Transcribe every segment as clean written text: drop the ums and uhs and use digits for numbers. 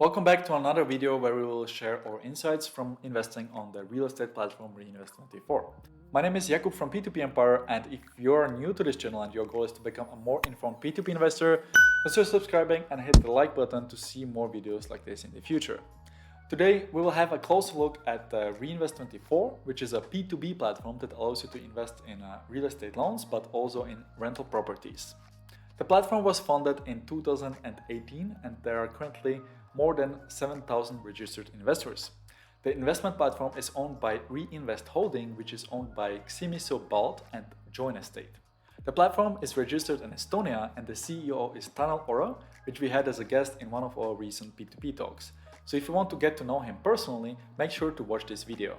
Welcome back to another video where we will share our insights from investing on the real estate platform Reinvest24. My name is Jakub from P2P Empire, and if you're new to this channel and your goal is to become a more informed P2P investor, consider subscribing and hit the like button to see more videos like this in the future. Today we will have a closer look at Reinvest24, which is a P2B platform that allows you to invest in real estate loans but also in rental properties. The platform was founded in 2018 and there are currently more than 7,000 registered investors. The investment platform is owned by Reinvest Holding, which is owned by Ximiso Balt and Join Estate. The platform is registered in Estonia and the CEO is Tanel Oro, which we had as a guest in one of our recent P2P talks. So if you want to get to know him personally, make sure to watch this video.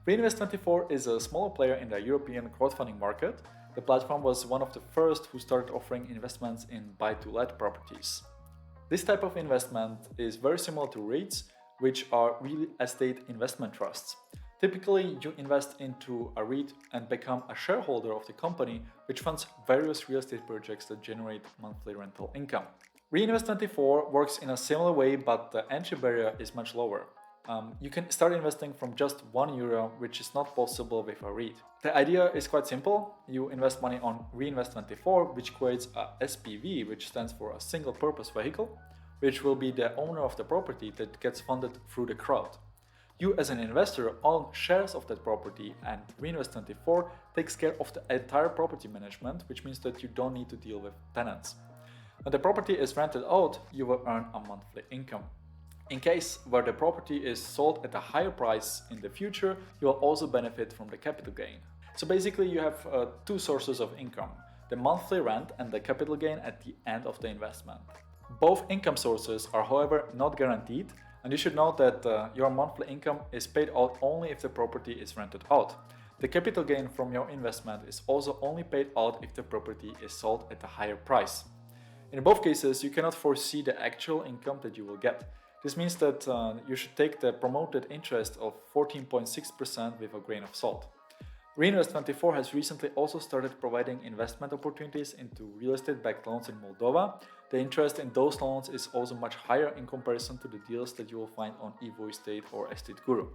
Reinvest24 is a smaller player in the European crowdfunding market. The platform was one of the first who started offering investments in buy-to-let properties. This type of investment is very similar to REITs, which are real estate investment trusts. Typically, you invest into a REIT and become a shareholder of the company, which funds various real estate projects that generate monthly rental income. Reinvest24 works in a similar way, but the entry barrier is much lower. You can start investing from just €1, which is not possible with a REIT. The idea is quite simple. You invest money on Reinvest24, which creates a SPV, which stands for a single purpose vehicle, which will be the owner of the property that gets funded through the crowd. You as an investor own shares of that property, and Reinvest24 takes care of the entire property management, which means that you don't need to deal with tenants. When the property is rented out, you will earn a monthly income. In case where the property is sold at a higher price in the future, you will also benefit from the capital gain. So basically you have two sources of income, the monthly rent and the capital gain at the end of the investment. Both income sources are however not guaranteed, and you should know that your monthly income is paid out only if the property is rented out. The capital gain from your investment is also only paid out if the property is sold at a higher price. In both cases, you cannot foresee the actual income that you will get. This means that you should take the promoted interest of 14.6% with a grain of salt. Reinvest24 has recently also started providing investment opportunities into real estate-backed loans in Moldova. The interest in those loans is also much higher in comparison to the deals that you will find on Evo Estate or Estate Guru.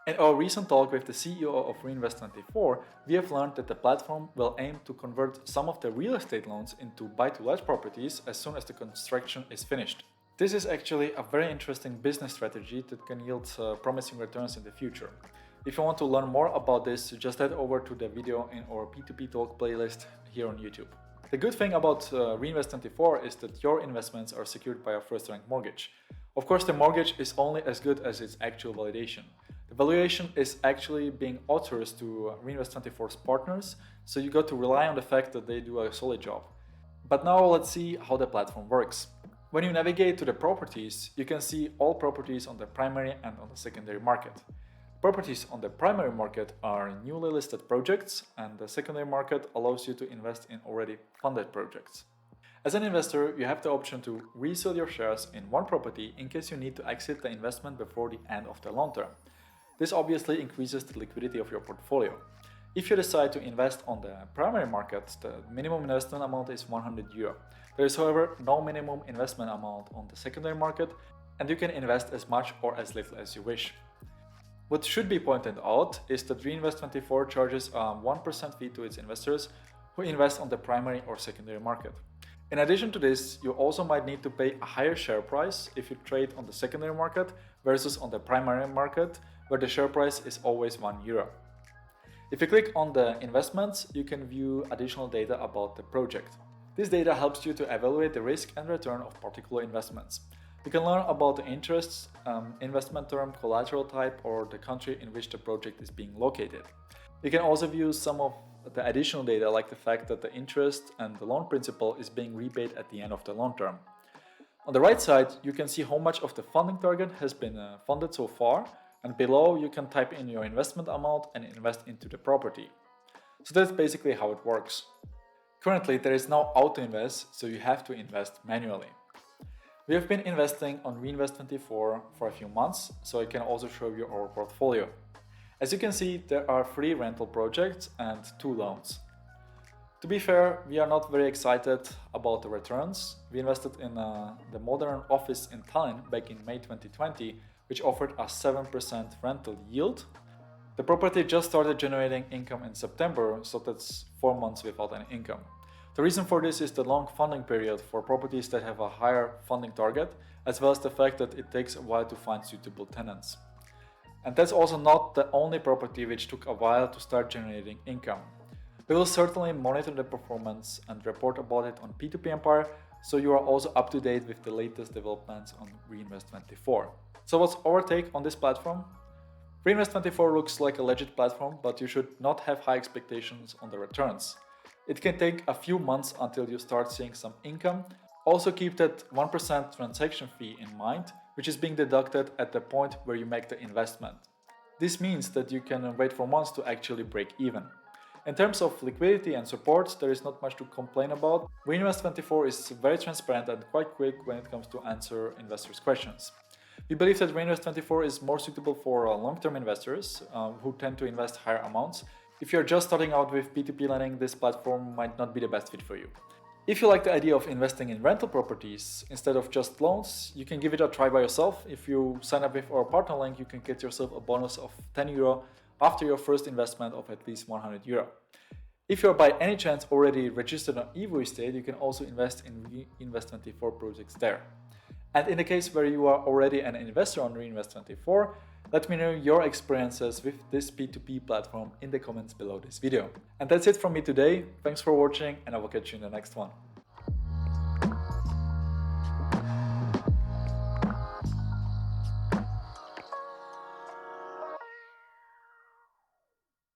In our recent talk with the CEO of Reinvest24, we have learned that the platform will aim to convert some of the real estate loans into buy-to-let properties as soon as the construction is finished. This is actually a very interesting business strategy that can yield promising returns in the future. If you want to learn more about this, just head over to the video in our P2P Talk playlist here on YouTube. The good thing about Reinvest24 is that your investments are secured by a first-rank mortgage. Of course, the mortgage is only as good as its actual validation. The valuation is actually being outsourced to Reinvest24's partners, so you got to rely on the fact that they do a solid job. But now let's see how the platform works. When you navigate to the properties, you can see all properties on the primary and on the secondary market. Properties on the primary market are newly listed projects, and the secondary market allows you to invest in already funded projects. As an investor, you have the option to resell your shares in one property in case you need to exit the investment before the end of the loan term. This obviously increases the liquidity of your portfolio. If you decide to invest on the primary market, the minimum investment amount is €100. There is, however, no minimum investment amount on the secondary market, and you can invest as much or as little as you wish. What should be pointed out is that Reinvest24 charges a 1% fee to its investors who invest on the primary or secondary market. In addition to this, you also might need to pay a higher share price if you trade on the secondary market versus on the primary market, where the share price is always €1. If you click on the investments, you can view additional data about the project. This data helps you to evaluate the risk and return of particular investments. You can learn about the interests, investment term, collateral type, or the country in which the project is being located. You can also view some of the additional data, like the fact that the interest and the loan principal is being repaid at the end of the loan term. On the right side, you can see how much of the funding target has been funded so far, and below you can type in your investment amount and invest into the property. So that's basically how it works. Currently, there is no auto invest, so you have to invest manually. We have been investing on Reinvest24 for a few months, so I can also show you our portfolio. As you can see, there are 3 rental projects and 2 loans. To be fair, we are not very excited about the returns. We invested in the modern office in Tallinn back in May 2020, which offered a 7% rental yield. The property just started generating income in September, so that's 4 months without any income. The reason for this is the long funding period for properties that have a higher funding target, as well as the fact that it takes a while to find suitable tenants. And that's also not the only property which took a while to start generating income. We will certainly monitor the performance and report about it on P2P Empire, so you are also up to date with the latest developments on Reinvest24. So what's our take on this platform? Reinvest24 looks like a legit platform, but you should not have high expectations on the returns. It can take a few months until you start seeing some income. Also keep that 1% transaction fee in mind, which is being deducted at the point where you make the investment. This means that you can wait for months to actually break even. In terms of liquidity and support, there is not much to complain about. Reinvest24 is very transparent and quite quick when it comes to answer investors' questions. We believe that Reinvest24 is more suitable for long-term investors who tend to invest higher amounts. If you're just starting out with P2P lending, this platform might not be the best fit for you. If you like the idea of investing in rental properties instead of just loans, you can give it a try by yourself. If you sign up with our partner link, you can get yourself a bonus of €10 after your first investment of at least €100. If you're by any chance already registered on Evo Estate, you can also invest in Reinvest24 projects there. And in the case where you are already an investor on Reinvest24, let me know your experiences with this P2P platform in the comments below this video. And that's it from me today. Thanks for watching, and I will catch you in the next one.